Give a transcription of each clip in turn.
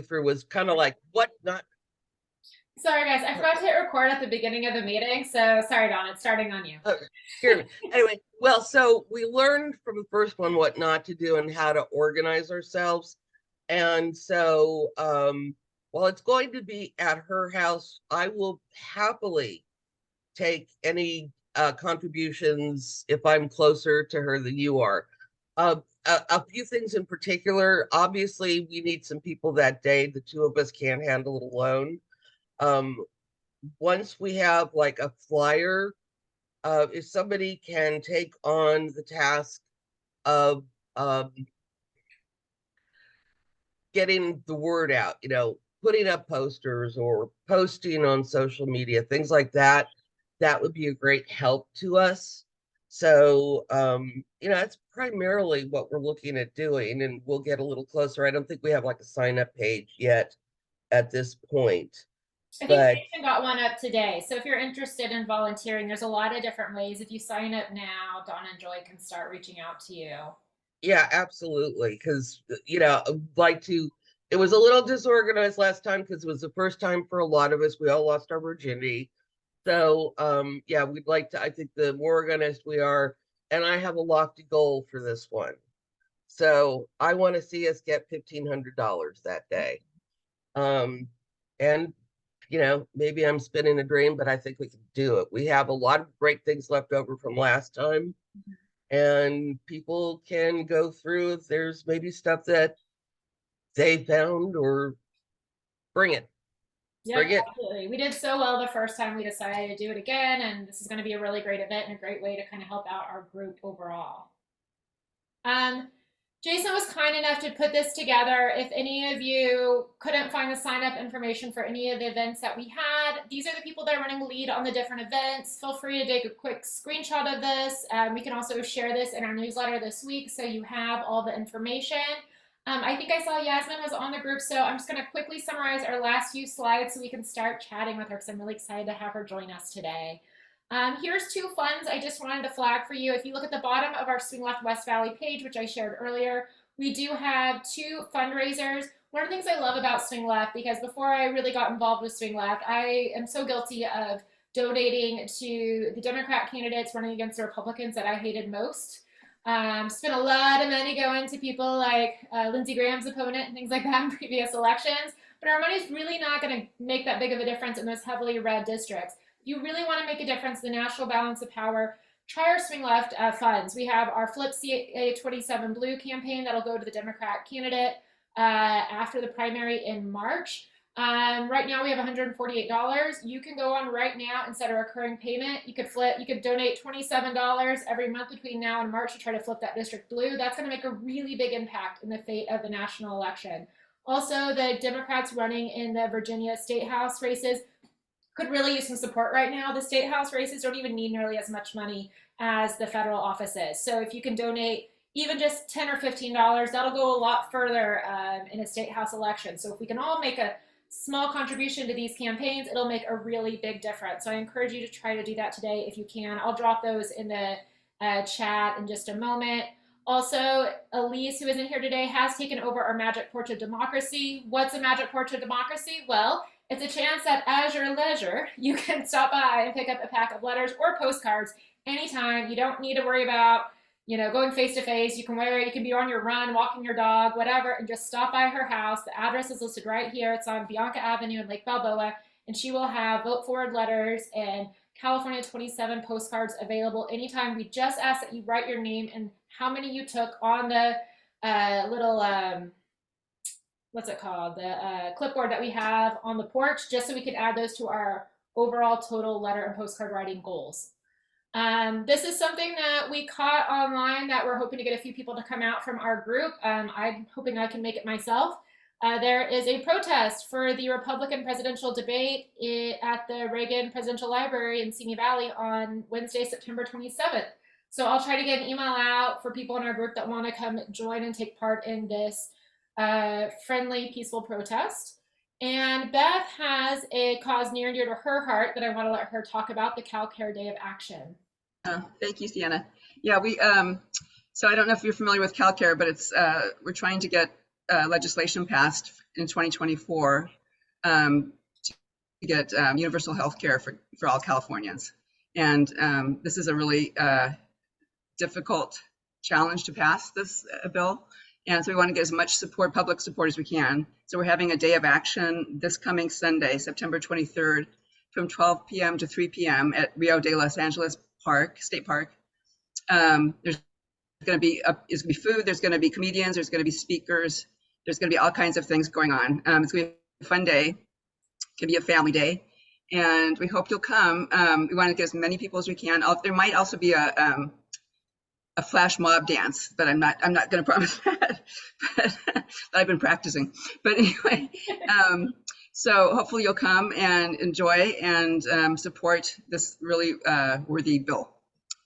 through was kind of like, what not? Sorry, guys. I forgot to hit record at the beginning of the meeting. So sorry, Dawn. It's starting on you. Hear me. Anyway, well, so we learned from the first one what not to do and how to organize ourselves. And so while it's going to be at her house, I will happily take any contributions if I'm closer to her than you are. A few things in particular. Obviously, we need some people that day. The two of us can't handle it alone. Um, Once we have like a flyer, if somebody can take on the task of um, getting the word out, putting up posters or posting on social media, things like that, that would be a great help to us. So, that's primarily what we're looking at doing, and we'll get a little closer. I don't think we have like a sign up page yet at this point, I think but Jason got one up today. So if you're interested in volunteering, there's a lot of different ways. If you sign up now, Dawn and Joy can start reaching out to you. yeah, absolutely. Because, I'd like to, it was a little disorganized last time because it was the first time for a lot of us. We all lost our virginity. So, yeah, we'd like to, I think the more organized we are, and I have a lofty goal for this one. So I want to see us get $1,500 that day. And, maybe I'm spinning a dream, but I think we can do it. We have a lot of great things left over from last time, and people can go through if there's maybe stuff that they found, or bring it, Yep, bring it. absolutely. We did so well the first time we decided to do it again, and this is going to be a really great event and a great way to kind of help out our group overall. Um, Jason was kind enough to put this together. If any of you couldn't find the sign up information for any of the events that we had, these are the people that are running lead on the different events. Feel free to take a quick screenshot of this. We can also share this in our newsletter this week so you have all the information. I think I saw Yasmin was on the group, so I'm just going to quickly summarize our last few slides so we can start chatting with her because I'm really excited to have her join us today. Here's two funds I just wanted to flag for you. If you look at the bottom of our Swing Left West Valley page, which I shared earlier, we do have two fundraisers. One of the things I love about Swing Left, because before I really got involved with Swing Left, I am so guilty of donating to the Democrat candidates running against the Republicans that I hated most. Spent a lot of money going to people like Lindsey Graham's opponent and things like that in previous elections, but our money's really not going to make that big of a difference in those heavily red districts. If you really want to make a difference in the national balance of power, try our Swing Left funds. We have our Flip CA27 Blue campaign that'll go to the Democrat candidate after the primary in March. Right now we have $148. You can go on right now and set a recurring payment. You could donate $27 every month between now and March to try to flip that district blue. That's going to make a really big impact in the fate of the national election. Also, the Democrats running in the Virginia State House races could really use some support right now. The state house races don't even need nearly as much money as the federal offices. So if you can donate even just $10 or $15, that'll go a lot further in a state house election. So if we can all make a small contribution to these campaigns, it'll make a really big difference. So I encourage you to try to do that today if you can. I'll drop those in the chat in just a moment. Also, Elise, who isn't here today, has taken over our Magic Porch of Democracy. What's a Magic Porch of Democracy? Well, it's a chance that at your leisure, you can stop by and pick up a pack of letters or postcards anytime. You don't need to worry about, going face to face. You can wear it. You can be on your run, walking your dog, whatever, and just stop by her house. The address is listed right here. It's on Bianca Avenue in Lake Balboa, and she will have vote forward letters and California 27 postcards available anytime. We just ask that you write your name and how many you took on the little what's it called, the clipboard that we have on the porch, just so we can add those to our overall total letter and postcard writing goals. This is something that we caught online that we're hoping to get a few people to come out from our group. I'm hoping I can make it myself. There is a protest for the Republican presidential debate at the Reagan Presidential Library in Simi Valley on Wednesday, September 27th. So I'll try to get an email out for people in our group that want to come join and take part in this friendly, peaceful protest. And Beth has a cause near and dear to her heart that I want to let her talk about, the Cal Care Day of Action. Thank you, Sienna. Yeah, so I don't know if you're familiar with Cal Care, but it's we're trying to get legislation passed in 2024 to get universal health care for all Californians. And this is a really difficult challenge to pass this bill. And so we want to get as much support, public support as we can. So we're having a day of action this coming Sunday, September 23rd, from 12 p.m. to 3 p.m. at Rio de Los Angeles State Park. There's going to be food, there's going to be comedians, there's going to be speakers, there's going to be all kinds of things going on. It's going to be a fun day. It can be a family day, and we hope you'll come. We want to get as many people as we can. There might also be a flash mob dance, but I'm not going to promise that. But I've been practicing. But anyway, so hopefully you'll come and enjoy and support this really worthy bill.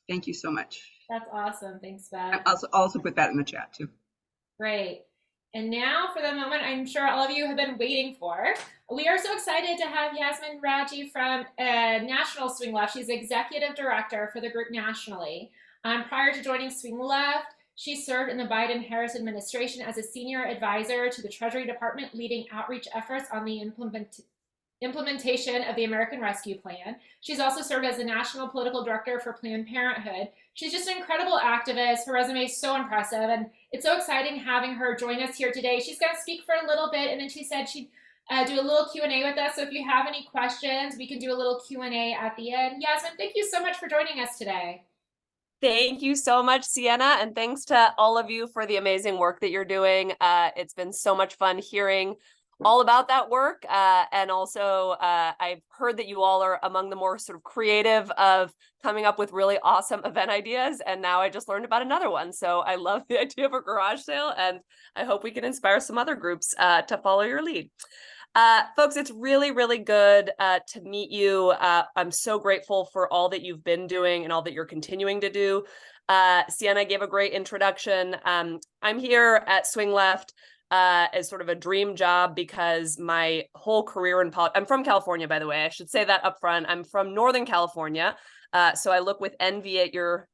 Thank you so much. That's awesome. Thanks, Beth. I'll also put that in the chat too. Great. And now for the moment I'm sure all of you have been waiting for. We are so excited to have Yasmin Radjy from National Swing Left. She's Executive Director for the group nationally. Prior to joining Swing Left, she served in the Biden-Harris administration as a senior advisor to the Treasury Department, leading outreach efforts on the implementation of the American Rescue Plan. She's also served as the National Political Director for Planned Parenthood. She's just an incredible activist. Her resume is so impressive, and it's so exciting having her join us here today. She's going to speak for a little bit, and then she said she'd do a little Q&A with us. So if you have any questions, we can do a little Q&A at the end. Yasmin, thank you so much for joining us today. Thank you so much, Sienna, and thanks to all of you for the amazing work that you're doing. It's been so much fun hearing all about that work. And also, I've heard that you all are among the more sort of creative of coming up with really awesome event ideas. And now I just learned about another one. So I love the idea of a garage sale, and I hope we can inspire some other groups to follow your lead. Folks, it's really, really good to meet you. I'm so grateful for all that you've been doing and all that you're continuing to do. Sienna gave a great introduction. I'm here at Swing Left as sort of a dream job because my whole career in politics, I'm from California, by the way, I should say that up front. I'm from Northern California. So I look with envy at your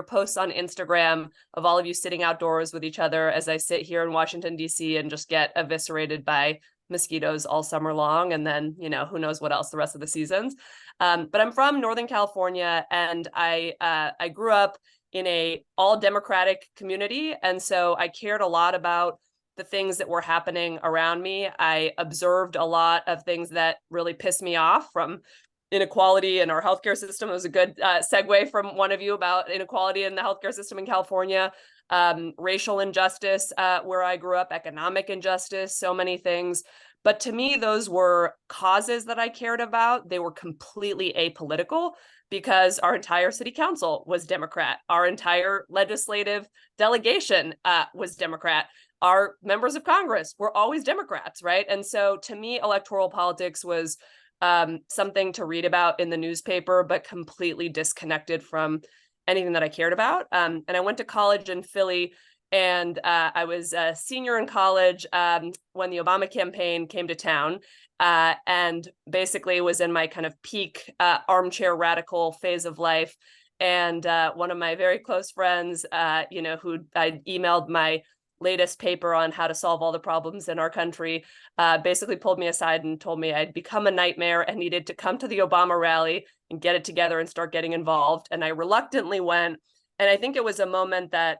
posts on Instagram of all of you sitting outdoors with each other as I sit here in Washington, D.C. and just get eviscerated by mosquitoes all summer long. And then, you know, who knows what else the rest of the seasons. But I'm from Northern California, and I grew up in a all Democratic community. And so I cared a lot about the things that were happening around me. I observed a lot of things that really pissed me off, from inequality in our healthcare system. It was a good segue from one of you about inequality in the healthcare system in California, racial injustice where I grew up, economic injustice, so many things. But to me, those were causes that I cared about. They were completely apolitical because our entire city council was Democrat. Our entire legislative delegation was Democrat. Our members of Congress were always Democrats, right? And so to me, electoral politics was something to read about in the newspaper, but completely disconnected from anything that I cared about. And I went to college in Philly, and I was a senior in college when the Obama campaign came to town, and basically was in my kind of peak armchair radical phase of life. And one of my very close friends, who I emailed my latest paper on how to solve all the problems in our country, basically pulled me aside and told me I'd become a nightmare and needed to come to the Obama rally and get it together and start getting involved. And I reluctantly went. And I think it was a moment that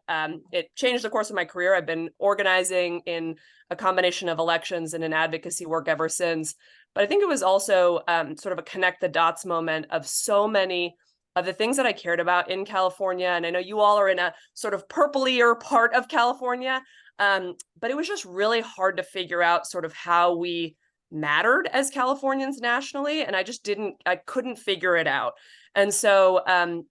it changed the course of my career. I've been organizing in a combination of elections and in advocacy work ever since. But I think it was also sort of a connect the dots moment of so many of the things that I cared about in California. And I know you all are in a sort of purplier part of California, but it was just really hard to figure out sort of how we mattered as Californians nationally. And I couldn't figure it out. And so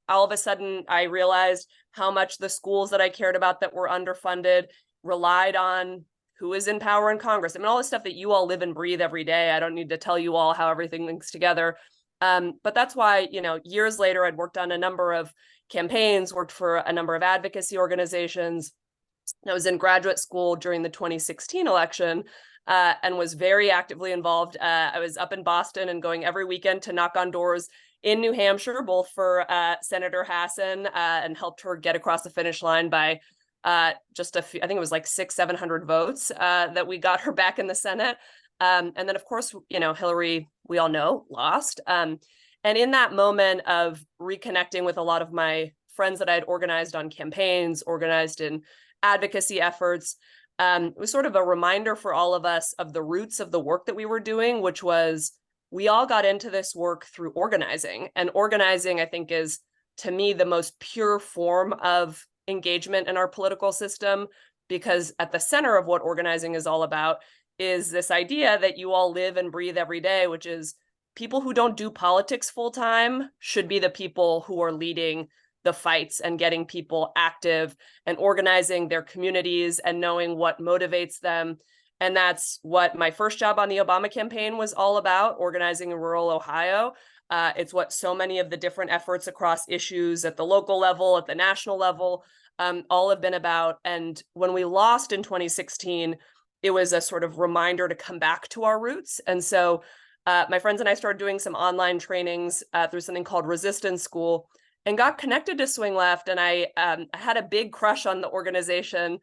all of a sudden I realized how much the schools that I cared about that were underfunded relied on who is in power in Congress. I mean, all the stuff that you all live and breathe every day. I don't need to tell you all how everything links together. But that's why, years later, I'd worked on a number of campaigns, worked for a number of advocacy organizations. I was in graduate school during the 2016 election and was very actively involved. I was up in Boston and going every weekend to knock on doors in New Hampshire, both for Senator Hassan and helped her get across the finish line by just a few, I think it was like 700 votes that we got her back in the Senate. And then, of course, Hillary, we all know, lost. And in that moment of reconnecting with a lot of my friends that I had organized on campaigns, organized in advocacy efforts, it was sort of a reminder for all of us of the roots of the work that we were doing, which was we all got into this work through organizing. And organizing, I think, is, to me, the most pure form of engagement in our political system, because at the center of what organizing is all about is this idea that you all live and breathe every day, which is people who don't do politics full time should be the people who are leading the fights and getting people active and organizing their communities and knowing what motivates them. And that's what my first job on the Obama campaign was all about, organizing in rural Ohio. It's what so many of the different efforts across issues at the local level, at the national level, all have been about. And when we lost in 2016, it was a sort of reminder to come back to our roots. And so my friends and I started doing some online trainings through something called Resistance School and got connected to Swing Left. And I had a big crush on the organization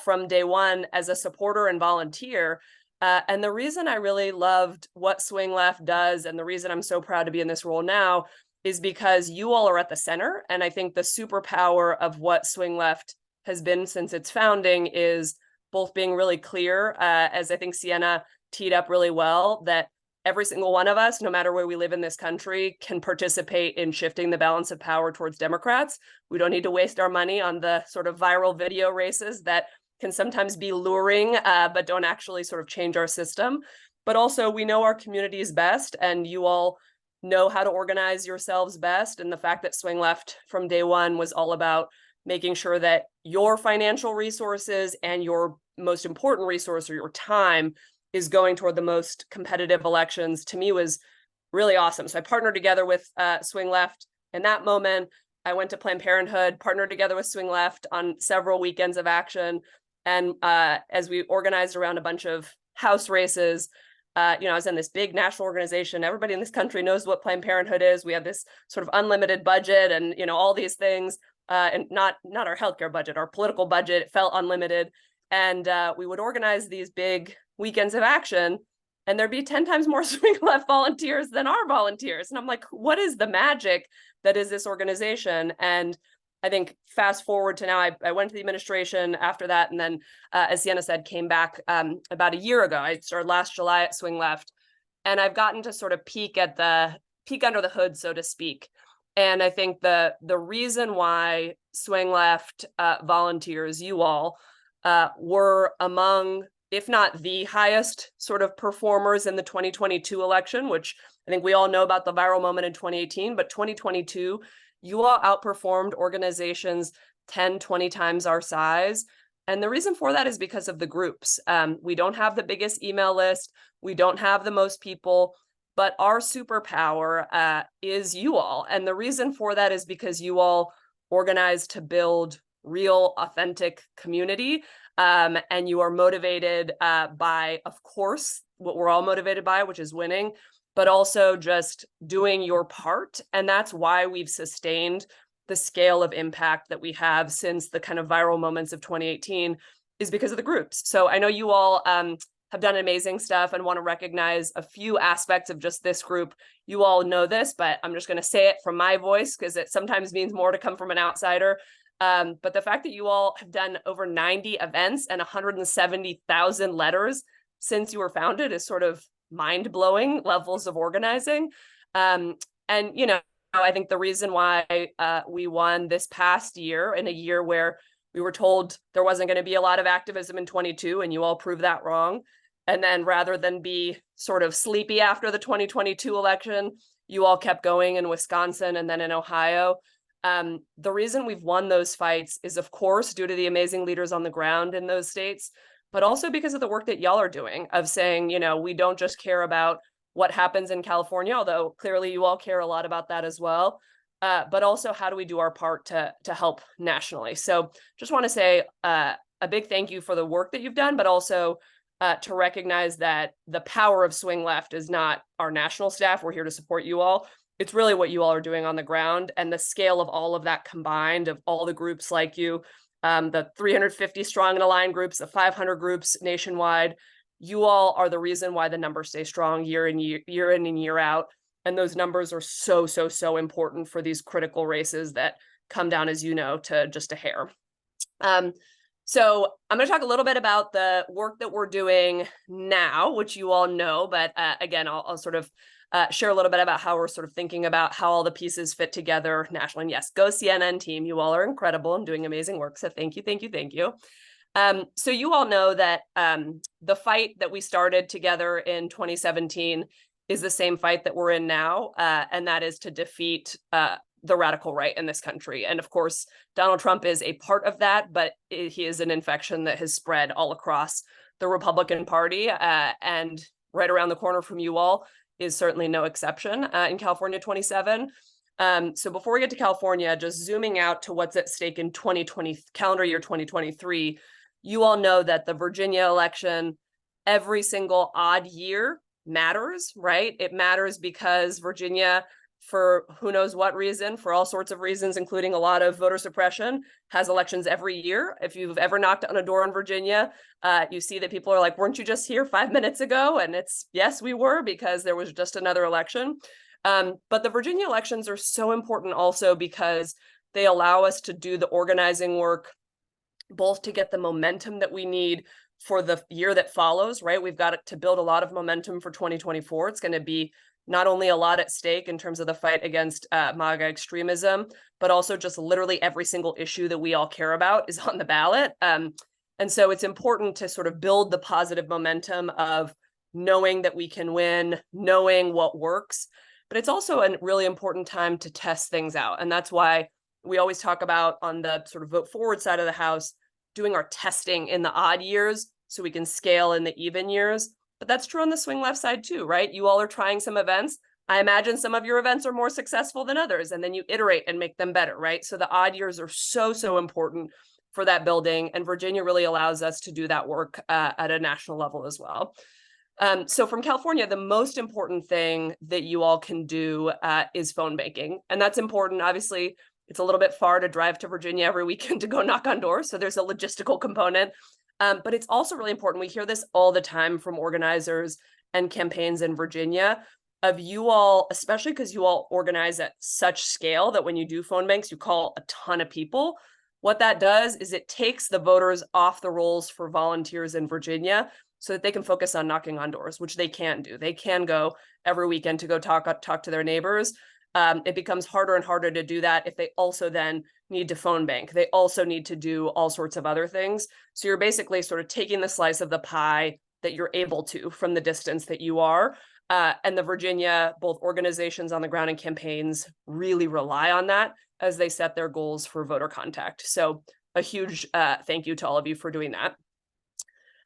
from day one as a supporter and volunteer. And the reason I really loved what Swing Left does, and the reason I'm so proud to be in this role now, is because you all are at the center. And I think the superpower of what Swing Left has been since its founding is both being really clear, as I think Sienna teed up really well, that every single one of us, no matter where we live in this country, can participate in shifting the balance of power towards Democrats. We don't need to waste our money on the sort of viral video races that can sometimes be luring, but don't actually sort of change our system. But also, we know our communities best, and you all know how to organize yourselves best. And the fact that Swing Left from day one was all about making sure that your financial resources and your most important resource, or your time, is going toward the most competitive elections, to me was really awesome. So I partnered together with Swing Left in that moment. I went to Planned Parenthood, partnered together with Swing Left on several weekends of action. And as we organized around a bunch of House races, I was in this big national organization. Everybody in this country knows what Planned Parenthood is. We have this sort of unlimited budget and, all these things, and not our healthcare budget, our political budget. It felt unlimited. And we would organize these big weekends of action, and there'd be 10 times more Swing Left volunteers than our volunteers. And I'm like, what is the magic that is this organization? And I think fast forward to now, I went to the administration after that. And then, as Sienna said, came back about a year ago. I started last July at Swing Left. And I've gotten to sort of peek under the hood, so to speak. And I think the reason why Swing Left volunteers, you all, were among, if not the highest sort of performers in the 2022 election, which I think we all know about the viral moment in 2018, but 2022, you all outperformed organizations 10, 20 times our size. And the reason for that is because of the groups. We don't have the biggest email list. We don't have the most people, but our superpower is you all. And the reason for that is because you all organized to build real, authentic community. And you are motivated by, of course, what we're all motivated by, which is winning, but also just doing your part. And that's why we've sustained the scale of impact that we have since the kind of viral moments of 2018, is because of the groups. So I know you all have done amazing stuff, and want to recognize a few aspects of just this group. You all know this, but I'm just going to say it from my voice because it sometimes means more to come from an outsider. But the fact that you all have done over 90 events and 170,000 letters since you were founded is sort of mind-blowing levels of organizing. And, I think the reason why we won this past year, in a year where we were told there wasn't going to be a lot of activism in 22, and you all proved that wrong. And then rather than be sort of sleepy after the 2022 election, you all kept going in Wisconsin and then in Ohio. The reason we've won those fights is, of course, due to the amazing leaders on the ground in those states, but also because of the work that y'all are doing of saying, we don't just care about what happens in California, although clearly you all care a lot about that as well, but also how do we do our part to help nationally. So just want to say a big thank you for the work that you've done, but also to recognize that the power of Swing Left is not our national staff. We're here to support you all. It's really what you all are doing on the ground, and the scale of all of that combined, of all the groups like you, the 350 strong and aligned groups, the 500 groups nationwide. You all are the reason why the numbers stay strong year in and year out. And those numbers are so, so, so important for these critical races that come down, as you know, to just a hair. So I'm going to talk a little bit about the work that we're doing now, which you all know, but again, I'll sort of share a little bit about how we're sort of thinking about how all the pieces fit together nationally. And yes, go CNN team. You all are incredible and doing amazing work. So thank you, thank you, thank you. So you all know that the fight that we started together in 2017 is the same fight that we're in now, and that is to defeat the radical right in this country. And of course, Donald Trump is a part of that, but he is an infection that has spread all across the Republican Party, and right around the corner from you all is certainly no exception in California 27. So before we get to California, just zooming out to what's at stake in 2020, calendar year 2023, you all know that the Virginia election, every single odd year matters, right? It matters because Virginia, for who knows what reason, for all sorts of reasons, including a lot of voter suppression, has elections every year. If you've ever knocked on a door in Virginia, you see that people are like, weren't you just here 5 minutes ago? And it's, yes, we were, because there was just another election. But the Virginia elections are so important also because they allow us to do the organizing work, both to get the momentum that we need for the year that follows, right? We've got to build a lot of momentum for 2024. It's going to be not only a lot at stake in terms of the fight against MAGA extremism, but also just literally every single issue that we all care about is on the ballot. And so it's important to sort of build the positive momentum of knowing that we can win, knowing what works. But it's also a really important time to test things out. And that's why we always talk about, on the sort of vote forward side of the house, doing our testing in the odd years so we can scale in the even years. But that's true on the swing left side too, right? You all are trying some events. I imagine some of your events are more successful than others, and then you iterate and make them better, right? So the odd years are so, so important for that building. And Virginia really allows us to do that work at a national level as well. So from California, the most important thing that you all can do is phone banking. And that's important. Obviously, it's a little bit far to drive to Virginia every weekend to go knock on doors. So there's a logistical component. But it's also really important. We hear this all the time from organizers and campaigns in Virginia, of you all, especially because you all organize at such scale that when you do phone banks, you call a ton of people. What that does is it takes the voters off the rolls for volunteers in Virginia so that they can focus on knocking on doors, which they can do. They can go every weekend to go talk to their neighbors. It becomes harder and harder to do that if they also then need to phone bank. They also need to do all sorts of other things. So you're basically sort of taking the slice of the pie that you're able to from the distance that you are. And the Virginia, both organizations on the ground and campaigns, really rely on that as they set their goals for voter contact. So a huge thank you to all of you for doing that.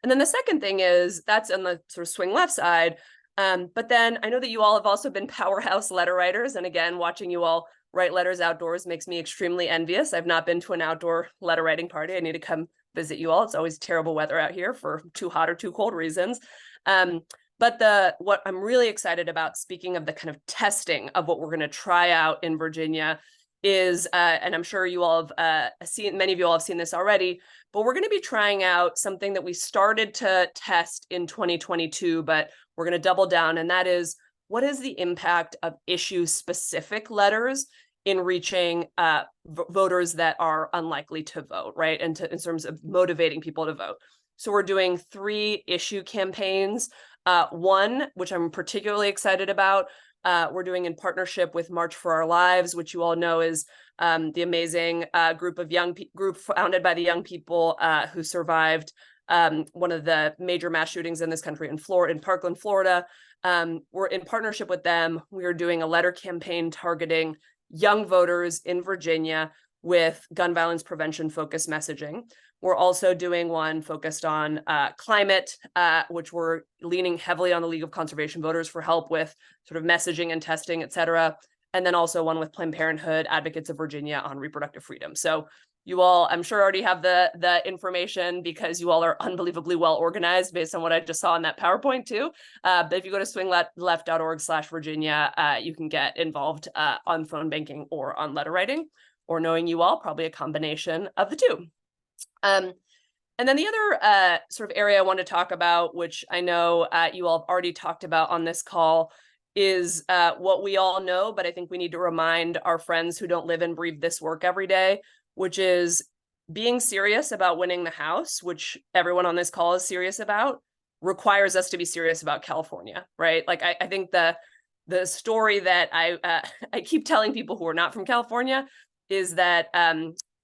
And then the second thing is, that's on the sort of swing left side. But then I know that you all have also been powerhouse letter writers. And again, watching you all write letters outdoors makes me extremely envious. I've not been to an outdoor letter writing party. I need to come visit you all. It's always terrible weather out here for too hot or too cold reasons. But what I'm really excited about, speaking of the kind of testing of what we're going to try out in Virginia, is, and I'm sure you all have seen, many of you all have seen this already, but we're going to be trying out something that we started to test in 2022, but we're going to double down, and that is, what is the impact of issue-specific letters in reaching voters that are unlikely to vote, right? And in terms of motivating people to vote. So we're doing 3 issue campaigns. One, which I'm particularly excited about, we're doing in partnership with March for Our Lives, which you all know is the amazing group founded by the young people who survived one of the major mass shootings in this country in Parkland, Florida. We're in partnership with them. We are doing a letter campaign targeting young voters in Virginia with gun violence prevention focused messaging. We're also doing one focused on climate, which we're leaning heavily on the League of Conservation Voters for help with sort of messaging and testing, et cetera. And then also one with Planned Parenthood Advocates of Virginia on reproductive freedom. So you all, I'm sure, already have the information because you all are unbelievably well organized based on what I just saw in that PowerPoint too. But if you go to swingleft.org/Virginia, you can get involved on phone banking or on letter writing, or knowing you all, probably a combination of the two. And then the other sort of area I want to talk about, which I know you all have already talked about on this call, is what we all know, but I think we need to remind our friends who don't live and breathe this work every day, which is being serious about winning the House, which everyone on this call is serious about, requires us to be serious about California, right? Like I think the story that I keep telling people who are not from California is that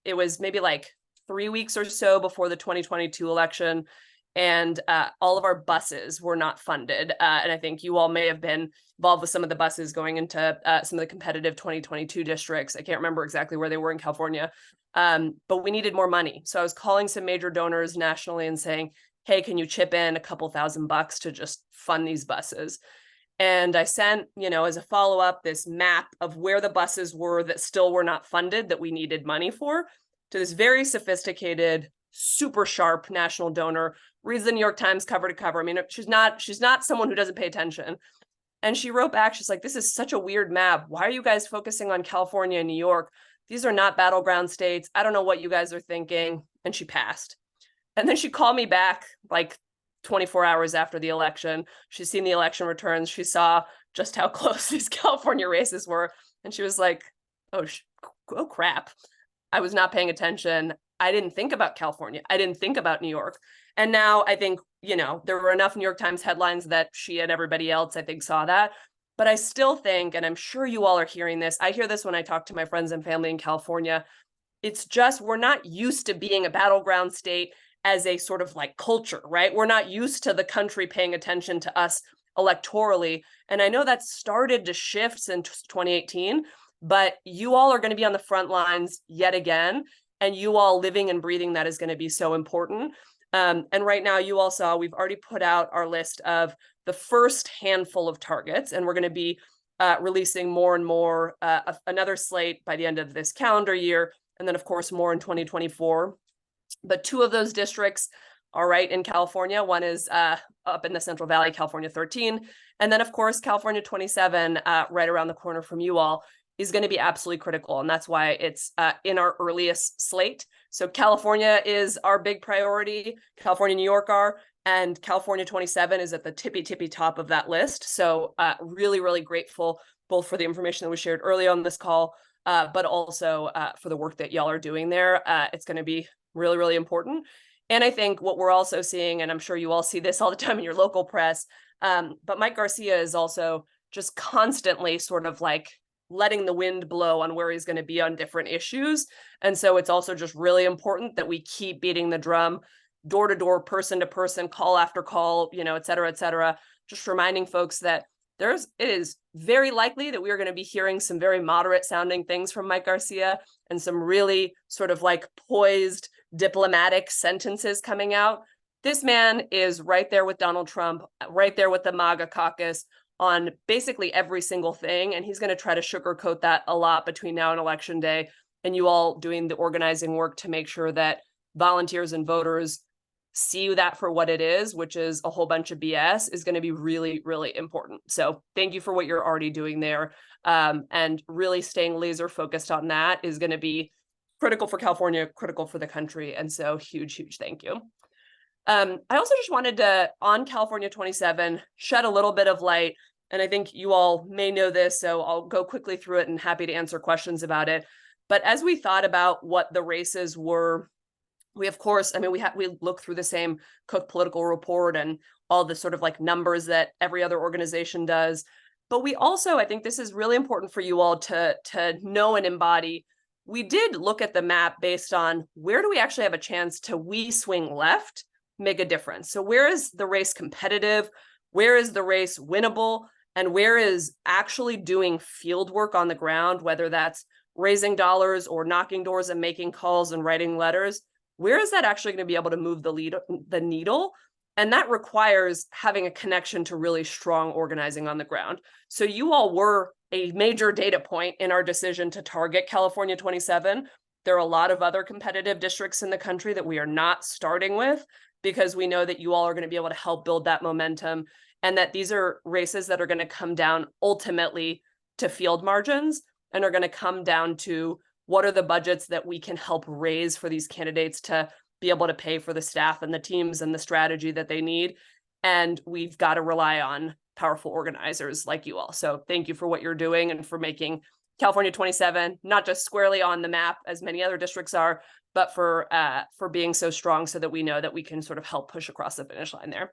it was maybe like 3 weeks or so before the 2022 election, and all of our buses were not funded. And I think you all may have been involved with some of the buses going into some of the competitive 2022 districts. I can't remember exactly where they were in California, but we needed more money. So I was calling some major donors nationally and saying, hey, can you chip in a couple $1,000 to just fund these buses? And I sent, as a follow-up, this map of where the buses were that still were not funded that we needed money for, to this very sophisticated, super sharp national donor, reads the New York Times cover to cover. I mean, she's not someone who doesn't pay attention. And she wrote back, she's like, this is such a weird map. Why are you guys focusing on California and New York? These are not battleground states. I don't know what you guys are thinking. And she passed. And then she called me back like 24 hours after the election. She's seen the election returns. She saw just how close these California races were. And she was like, oh crap. I was not paying attention. I didn't think about California. I didn't think about New York. And now I think, there were enough New York Times headlines that she and everybody else, I think, saw that. But I still think, and I'm sure you all are hearing this, I hear this when I talk to my friends and family in California, it's just, we're not used to being a battleground state as a sort of like culture, right? We're not used to the country paying attention to us electorally. And I know that started to shift since 2018, but you all are going to be on the front lines yet again. And you all living and breathing that is going to be so important. And right now, you all saw, we've already put out our list of the first handful of targets, and we're going to be releasing more and more, another slate by the end of this calendar year, and then, of course, more in 2024. But 2 of those districts are right in California. One is up in the Central Valley, California 13. And then, of course, California 27, right around the corner from you all, is going to be absolutely critical. And that's why it's in our earliest slate. So California is our big priority. California, New York are, and California 27 is at the tippy top of that list. So really, really grateful both for the information that was shared early on this call, but also for the work that y'all are doing there. It's going to be really, really important. And I think what we're also seeing, and I'm sure you all see this all the time in your local press, but Mike Garcia is also just constantly sort of like letting the wind blow on where he's going to be on different issues. And so it's also just really important that we keep beating the drum, door to door, person to person, call after call, et cetera, just reminding folks that it is very likely that we are going to be hearing some very moderate sounding things from Mike Garcia and some really sort of like poised diplomatic sentences coming out. This man is right there with Donald Trump, right there with the MAGA caucus on basically every single thing. And he's going to try to sugarcoat that a lot between now and Election Day. And you all doing the organizing work to make sure that volunteers and voters see that for what it is, which is a whole bunch of BS, is going to be really, really important. So thank you for what you're already doing there. And really staying laser focused on that is going to be critical for California, critical for the country. And so huge thank you. I also just wanted to, on California 27, shed a little bit of light. And I think you all may know this, so I'll go quickly through it and happy to answer questions about it. But as we thought about what the races were, we, of course, we look through the same Cook political report and all the sort of like numbers that every other organization does. But we also, I think this is really important for you all to know and embody. We did look at the map based on where do we actually have a chance to swing left, make a difference. So where is the race competitive? Where is the race winnable? And where is actually doing field work on the ground, whether that's raising dollars or knocking doors and making calls and writing letters? Where is that actually going to be able to move the needle? And that requires having a connection to really strong organizing on the ground. So you all were a major data point in our decision to target California 27. There are a lot of other competitive districts in the country that we are not starting with, because we know that you all are going to be able to help build that momentum, and that these are races that are going to come down ultimately to field margins and are going to come down to what are the budgets that we can help raise for these candidates to be able to pay for the staff and the teams and the strategy that they need. And we've got to rely on powerful organizers like you all. So thank you for what you're doing and for making California 27 not just squarely on the map as many other districts are, but for being so strong so that we know that we can sort of help push across the finish line there.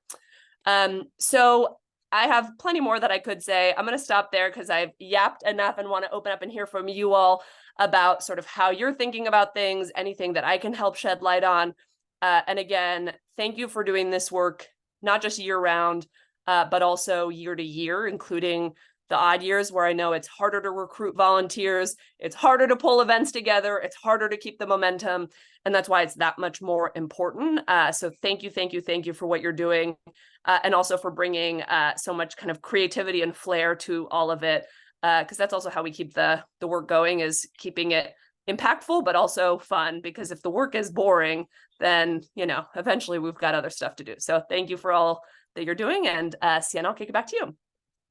So I have plenty more that I could say. I'm going to stop there because I've yapped enough and want to open up and hear from you all about sort of how you're thinking about things, anything that I can help shed light on. And again, thank you for doing this work, not just year round, but also year to year, including the odd years where I know it's harder to recruit volunteers, it's harder to pull events together, it's harder to keep the momentum, and that's why it's that much more important. So thank you for what you're doing, and also for bringing so much kind of creativity and flair to all of it, because that's also how we keep the work going, is keeping it impactful, but also fun, because if the work is boring, then, you know, eventually we've got other stuff to do. So thank you for all that you're doing, and Sienna, I'll kick it back to you.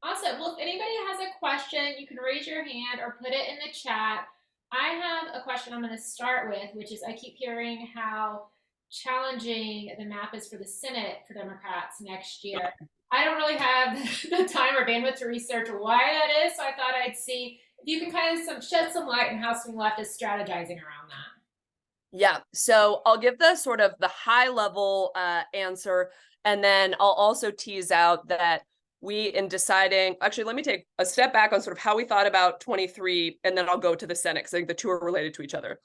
Awesome. Well, if anybody has a question, you can raise your hand or put it in the chat. I have a question I'm going to start with, which is I keep hearing how challenging the map is for the Senate for Democrats next year. I don't really have the time or bandwidth to research why that is, so I thought I'd see if you can kind of shed some light on how swing left is strategizing around that. Yeah, so I'll give the sort of the high level answer, and then I'll also tease out that we, in deciding, actually, let me take a step back on sort of how we thought about 23, and then I'll go to the Senate, because I think the two are related to each other.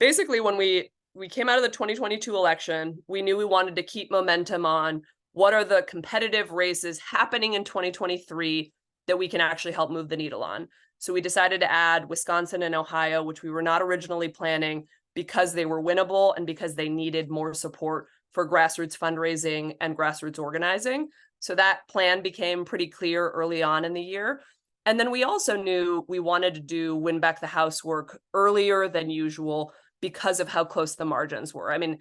Basically, when we came out of the 2022 election, we knew we wanted to keep momentum on what are the competitive races happening in 2023 that we can actually help move the needle on. So we decided to add Wisconsin and Ohio, which we were not originally planning, because they were winnable and because they needed more support for grassroots fundraising and grassroots organizing. So that plan became pretty clear early on in the year. And then we also knew we wanted to do win back the House work earlier than usual because of how close the margins were. I mean,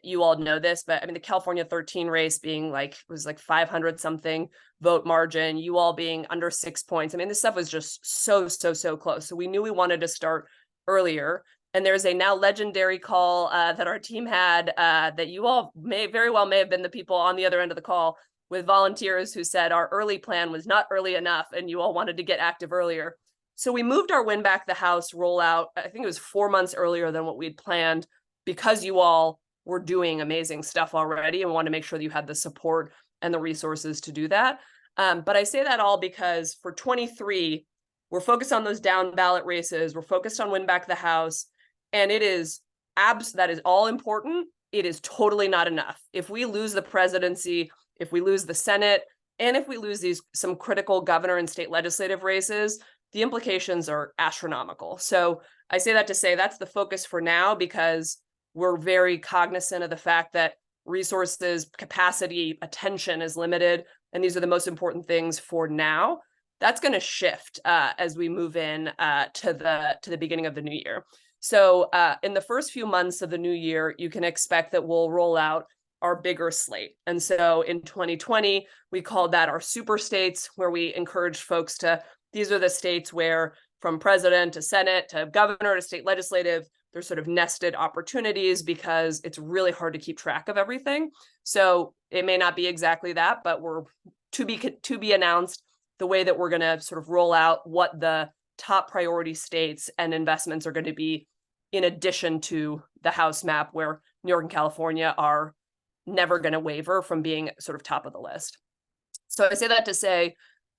you all know this, but I mean, the California 13 race being was like 500 something vote margin, you all being under 6 points. I mean, this stuff was just so close. So we knew we wanted to start earlier. And there's a now legendary call that our team had that you all may have been the people on the other end of the call, with volunteers who said our early plan was not early enough and you all wanted to get active earlier. So we moved our Win Back the House rollout, I think it was 4 months earlier than what we'd planned, because you all were doing amazing stuff already and wanted to make sure that you had the support and the resources to do that. But I say that all because for 23, we're focused on those down ballot races, we're focused on Win Back the House, and that is all important. It is totally not enough. If we lose the presidency, if we lose the Senate, and if we lose some critical governor and state legislative races, the implications are astronomical. So I say that to say that's the focus for now, because we're very cognizant of the fact that resources, capacity, attention is limited, and these are the most important things for now. That's going to shift as we move in to the beginning of the new year. So in the first few months of the new year, you can expect that we'll roll out our bigger slate. And so in 2020, we called that our super states, where we encouraged folks these are the states where from president to Senate to governor to state legislative, there's sort of nested opportunities because it's really hard to keep track of everything. So it may not be exactly that, but we're to be announced the way that we're going to sort of roll out what the top priority states and investments are going to be, in addition to the House map, where New York and California are never going to waver from being sort of top of the list. So I say that to say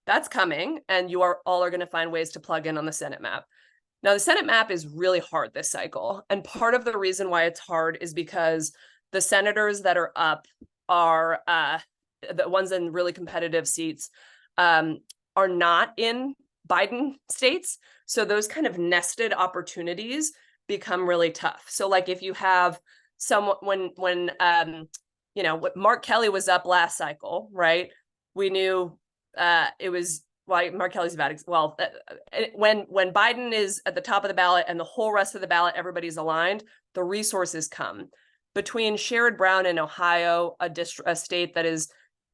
that's coming, and you all are going to find ways to plug in on the Senate map. Now, the Senate map is really hard this cycle. And part of the reason why it's hard is because the senators that are up are the ones in really competitive seats are not in Biden states. So those kind of nested opportunities become really tough. So like if you have someone, when what Mark Kelly was up last cycle, right? We knew it was why Mark Kelly's bad. Well, when Biden is at the top of the ballot and the whole rest of the ballot, everybody's aligned, the resources come. Between Sherrod Brown in Ohio, a state that is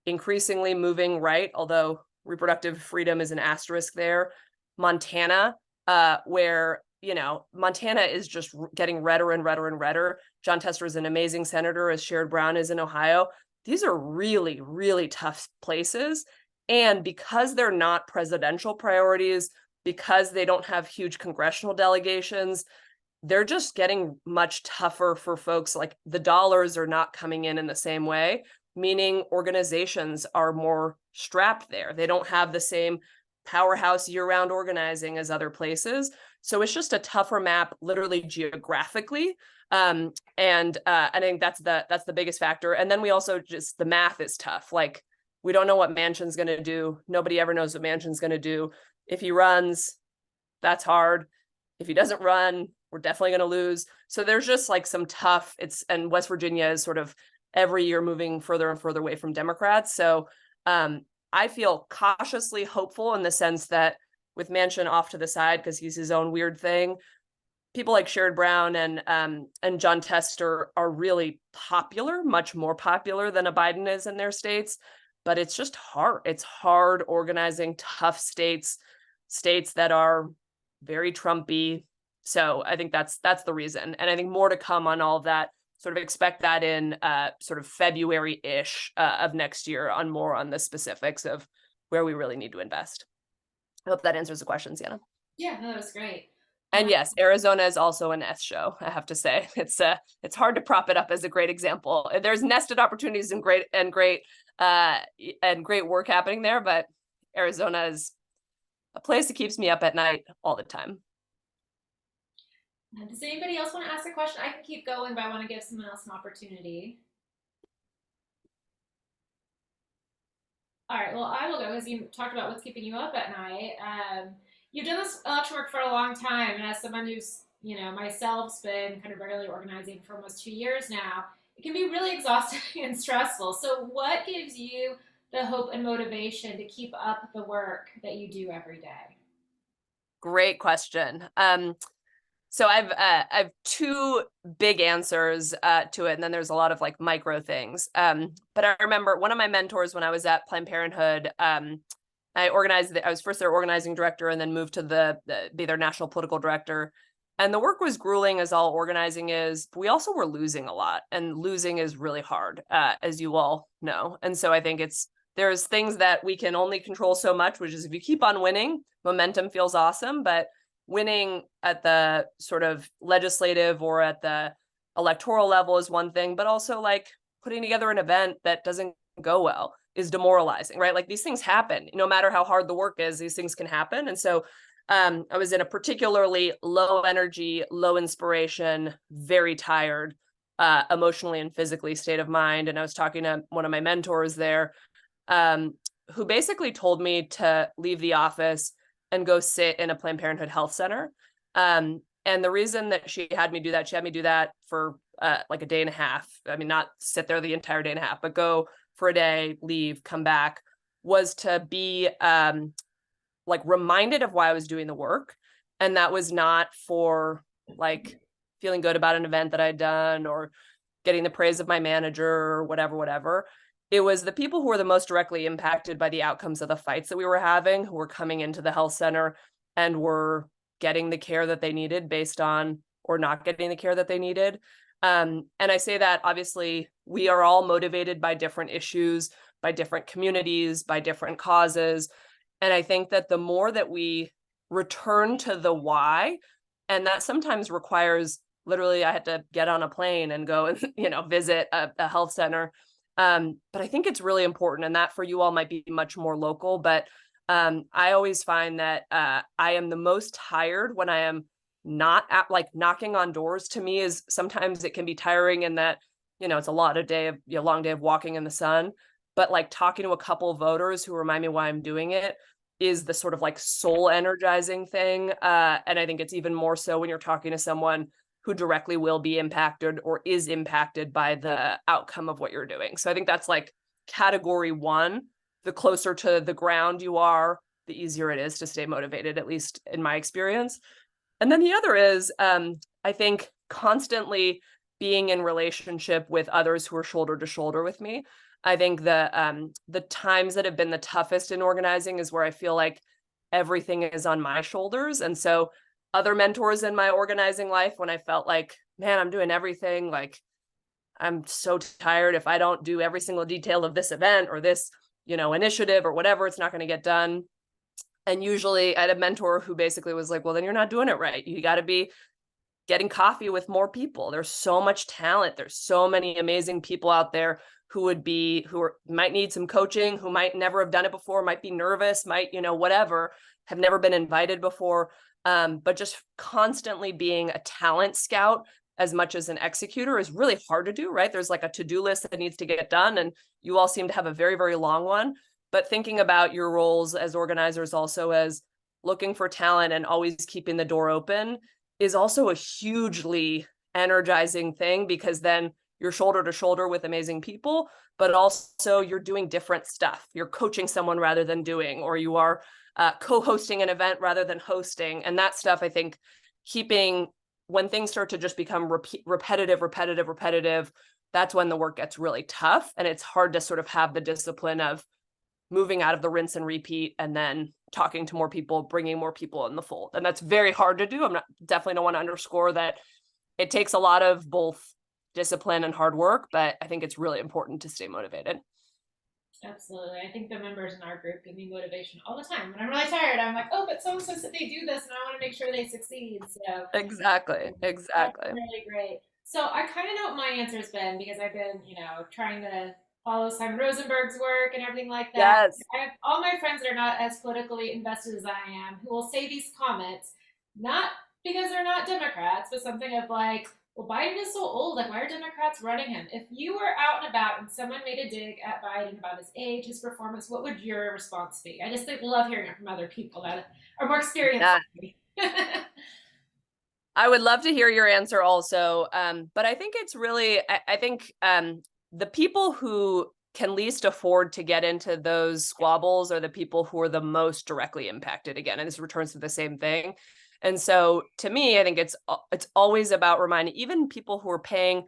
increasingly moving right, although reproductive freedom is an asterisk there, Montana, where you know, Montana is just getting redder and redder and redder. Jon Tester is an amazing senator, as Sherrod Brown is in Ohio. These are really, really tough places. And because they're not presidential priorities, because they don't have huge congressional delegations, they're just getting much tougher for folks. Like the dollars are not coming in the same way, meaning organizations are more strapped there. They don't have the same powerhouse year-round organizing as other places. So it's just a tougher map, literally geographically. And I think that's the biggest factor. And then we also just, the math is tough. Like we don't know what Manchin's going to do. Nobody ever knows what Manchin's going to do. If he runs, that's hard. If he doesn't run, we're definitely going to lose. So there's just like some tough, and West Virginia is sort of every year moving further and further away from Democrats. So I feel cautiously hopeful in the sense that with Manchin off to the side because he's his own weird thing, people like Sherrod Brown and Jon Tester are really popular, much more popular than a Biden is in their states. But it's just hard. It's hard organizing tough states that are very Trumpy. So I think that's the reason. And I think more to come on all of that. Sort of expect that in sort of February-ish of next year on more on the specifics of where we really need to invest. I hope that answers the question, Sienna. Yeah, no, that was great. And yes, Arizona is also a nest show, I have to say. It's hard to prop it up as a great example. There's nested opportunities and great work happening there, but Arizona is a place that keeps me up at night all the time. Does anybody else want to ask a question? I can keep going, but I want to give someone else an opportunity. All right, well, I will go because you talked about what's keeping you up at night. You've done this election work for a long time, and as someone who's, you know, myself's been kind of regularly organizing for almost 2 years now, it can be really exhausting and stressful. So what gives you the hope and motivation to keep up the work that you do every day? Great question. So I've two big answers to it, and then there's a lot of like micro things. But I remember one of my mentors when I was at Planned Parenthood. I was first their organizing director, and then moved to be their national political director. And the work was grueling, as all organizing is. But we also were losing a lot, and losing is really hard, as you all know. And so I think there's things that we can only control so much, which is if you keep on winning, momentum feels awesome, but winning at the sort of legislative or at the electoral level is one thing, but also like putting together an event that doesn't go well is demoralizing, right? Like these things happen, no matter how hard the work is, these things can happen. And so I was in a particularly low energy, low inspiration, very tired, emotionally and physically state of mind. And I was talking to one of my mentors there, who basically told me to leave the office and go sit in a Planned Parenthood health center. And the reason that she had me do that for like a day and a half. I mean, not sit there the entire day and a half, but go for a day, leave, come back, was to be like reminded of why I was doing the work. And that was not for like feeling good about an event that I'd done or getting the praise of my manager or whatever. It was the people who were the most directly impacted by the outcomes of the fights that we were having, who were coming into the health center and were getting the care that they needed based on, or not getting the care that they needed. And I say that obviously we are all motivated by different issues, by different communities, by different causes. And I think that the more that we return to the why, and that sometimes requires literally, I had to get on a plane and go and, visit a health center. But I think it's really important, and that for you all might be much more local, but I always find that I am the most tired when I am not at, like, knocking on doors. To me is sometimes it can be tiring in that, it's a long day of walking in the sun, but like talking to a couple of voters who remind me why I'm doing it is the sort of like soul energizing thing. And I think it's even more so when you're talking to someone who directly will be impacted or is impacted by the outcome of what you're doing. So I think that's like category one. The closer to the ground you are, the easier it is to stay motivated, at least in my experience. And then the other is, I think, constantly being in relationship with others who are shoulder to shoulder with me. I think the times that have been the toughest in organizing is where I feel like everything is on my shoulders. And so other mentors in my organizing life when I felt like, man, I'm doing everything. Like, I'm so tired. If I don't do every single detail of this event or this, initiative or whatever, it's not going to get done. And usually I had a mentor who basically was like, well, then you're not doing it right. You got to be getting coffee with more people. There's so much talent. There's so many amazing people out there who might need some coaching, who might never have done it before, might be nervous, might, whatever, have never been invited before. But just constantly being a talent scout as much as an executor is really hard to do, right? There's like a to-do list that needs to get done, and you all seem to have a very, very long one. But thinking about your roles as organizers also as looking for talent and always keeping the door open is also a hugely energizing thing, because then you're shoulder to shoulder with amazing people, but also you're doing different stuff. You're coaching someone rather than doing, or you are co-hosting an event rather than hosting. And that stuff, I think, when things start to just become repetitive, that's when the work gets really tough. And it's hard to sort of have the discipline of moving out of the rinse and repeat and then talking to more people, bringing more people in the fold. And that's very hard to do. Definitely don't want to underscore that it takes a lot of both discipline and hard work, but I think it's really important to stay motivated. Absolutely. I think the members in our group give me motivation all the time. When I'm really tired, I'm like, oh, but someone says that they do this and I want to make sure they succeed. So Exactly. that's really great. So I kind of know what my answer's been, because I've been, trying to follow Simon Rosenberg's work and everything like that. Yes. I have all my friends that are not as politically invested as I am who will say these comments, not because they're not Democrats, but something of like, well, Biden is so old. Like, why are Democrats running him? If you were out and about and someone made a dig at Biden about his age, his performance, what would your response be? I just love hearing it from other people that are more experienced than me. I would love to hear your answer also. But I think it's really, I think the people who can least afford to get into those squabbles are the people who are the most directly impacted again. And this returns to the same thing. And so to me, I think it's always about reminding even people who are paying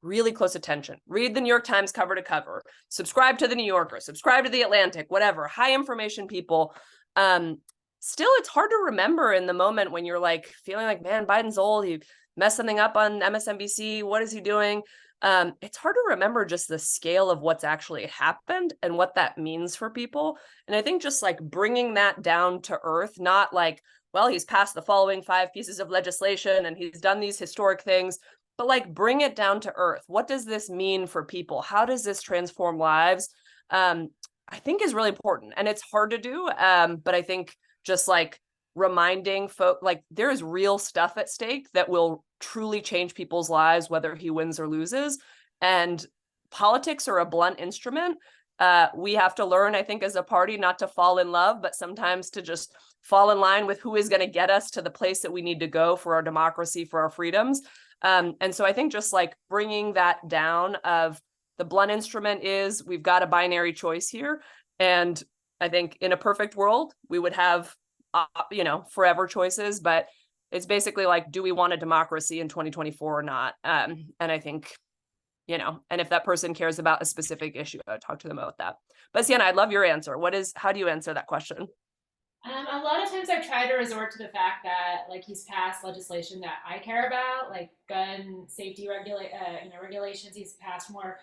really close attention, read the New York Times cover to cover, subscribe to the New Yorker, subscribe to the Atlantic, whatever, high information people. Still, it's hard to remember in the moment when you're like feeling like, man, Biden's old, he messed something up on MSNBC. What is he doing? It's hard to remember just the scale of what's actually happened and what that means for people. And I think just like bringing that down to earth, not like, well, he's passed the following 5 pieces of legislation and he's done these historic things, but like bring it down to earth. What does this mean for people? How does this transform lives? I think is really important, and it's hard to do. But I think just like reminding folk, like there is real stuff at stake that will truly change people's lives, whether he wins or loses. And politics are a blunt instrument. We have to learn, I think, as a party, not to fall in love, but sometimes to just fall in line with who is going to get us to the place that we need to go for our democracy, for our freedoms. And so I think just like bringing that down of the blunt instrument is we've got a binary choice here. And I think in a perfect world, we would have, forever choices, but it's basically like, do we want a democracy in 2024 or not? And I think, and if that person cares about a specific issue, I'd talk to them about that. But Sienna, I'd love your answer. How do you answer that question? A lot of times I've tried to resort to the fact that like he's passed legislation that I care about, like gun safety regulations. He's passed more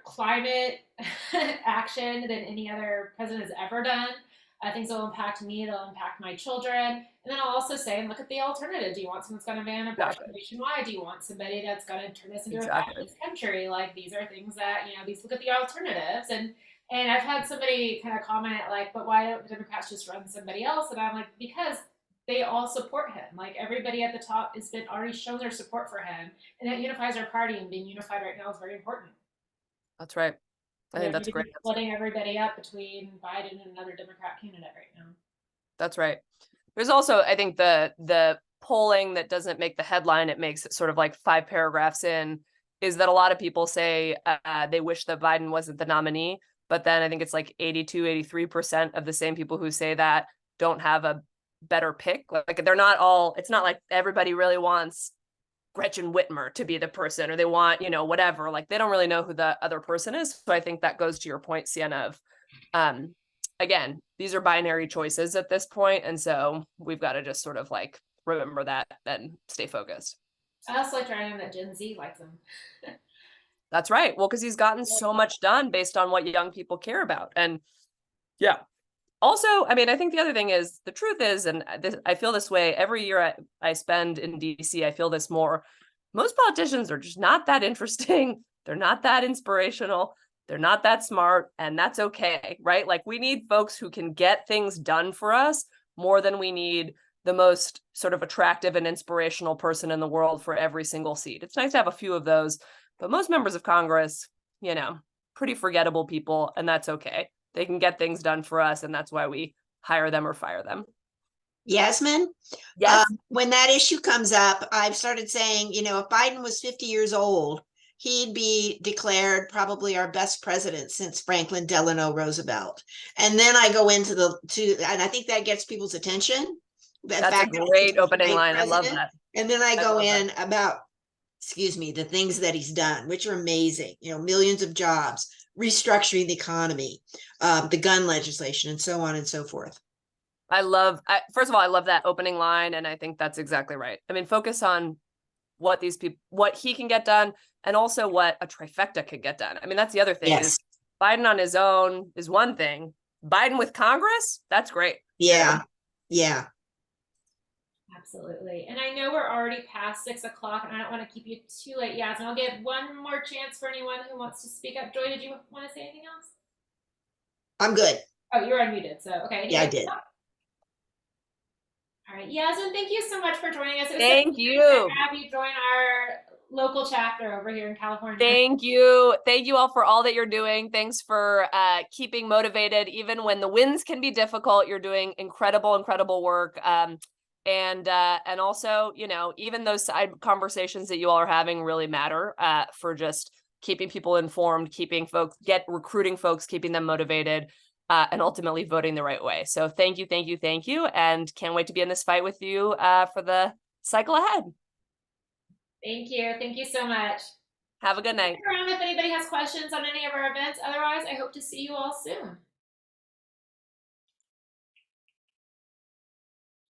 climate action than any other president has ever done. Things that will impact me, they'll impact my children. And then I'll also say, look at the alternative. Do you want someone that's going to ban abortion nationwide? Do you want somebody that's going to turn this into a fascist country? Like, these are things that, look at the alternatives. And I've had somebody kind of comment like, but why don't the Democrats just run somebody else? And I'm like, because they all support him. Like, everybody at the top has been already shown their support for him. And that unifies our party, and being unified right now is very important. That's right. I think that's great. Splitting everybody up between Biden and another Democrat candidate right now. That's right. There's also, I think, the polling that doesn't make the headline, it makes it sort of like 5 paragraphs in, is that a lot of people say they wish that Biden wasn't the nominee. But then I think it's like 83% of the same people who say that don't have a better pick. Like they're not all, it's not like everybody really wants Gretchen Whitmer to be the person, or they want, whatever, like they don't really know who the other person is. So I think that goes to your point, Sienna, of again, these are binary choices at this point, and so we've got to just sort of like remember that and stay focused. I also like trying that Gen Z likes him. That's right. Well, because he's gotten so much done based on what young people care about. And yeah. Also, I mean, I think the other thing is, the truth is, and I feel this way every year I spend in DC, I feel this more. Most politicians are just not that interesting. They're not that inspirational. They're not that smart. And that's okay, right? Like, we need folks who can get things done for us more than we need the most sort of attractive and inspirational person in the world for every single seat. It's nice to have a few of those, but most members of Congress, you know, pretty forgettable people, and that's okay. They can get things done for us, and that's why we hire them or fire them. Yasmin, Yes. when that issue comes up, I've started saying, you know, if Biden was 50 years old, he'd be declared probably our best president since Franklin Delano Roosevelt. And then I go into and I think that gets people's attention. That's a great opening line. I love that. And then I go in about, excuse me, the things that he's done, which are amazing, you know, millions of jobs, restructuring the economy, the gun legislation, and so on and so forth. First of all, I love that opening line, and I think that's exactly right. I mean, focus on what he can get done, and also what a trifecta could get done. I mean, that's the other thing. Yes. Is Biden on his own is one thing. Biden with Congress, that's great. Yeah. Yeah. Absolutely. And I know we're already past 6 o'clock, and I don't want to keep you too late, Yasmin. I'll give one more chance for anyone who wants to speak up. Joy, did you want to say anything else? I'm good. Oh, you were unmuted, so okay. Yeah, I did. All right, Yasmin, thank you so much for joining us. Thank you. To have you join our local chapter over here in California. Thank you. Thank you all for all that you're doing. Thanks for keeping motivated, even when the wins can be difficult. You're doing incredible work. And also, you know, even those side conversations that you all are having really matter for just keeping people informed, recruiting folks, keeping them motivated, and ultimately voting the right way. So thank you. And can't wait to be in this fight with you for the cycle ahead. Thank you. Thank you so much. Have a good night. Stick around if anybody has questions on any of our events. Otherwise, I hope to see you all soon.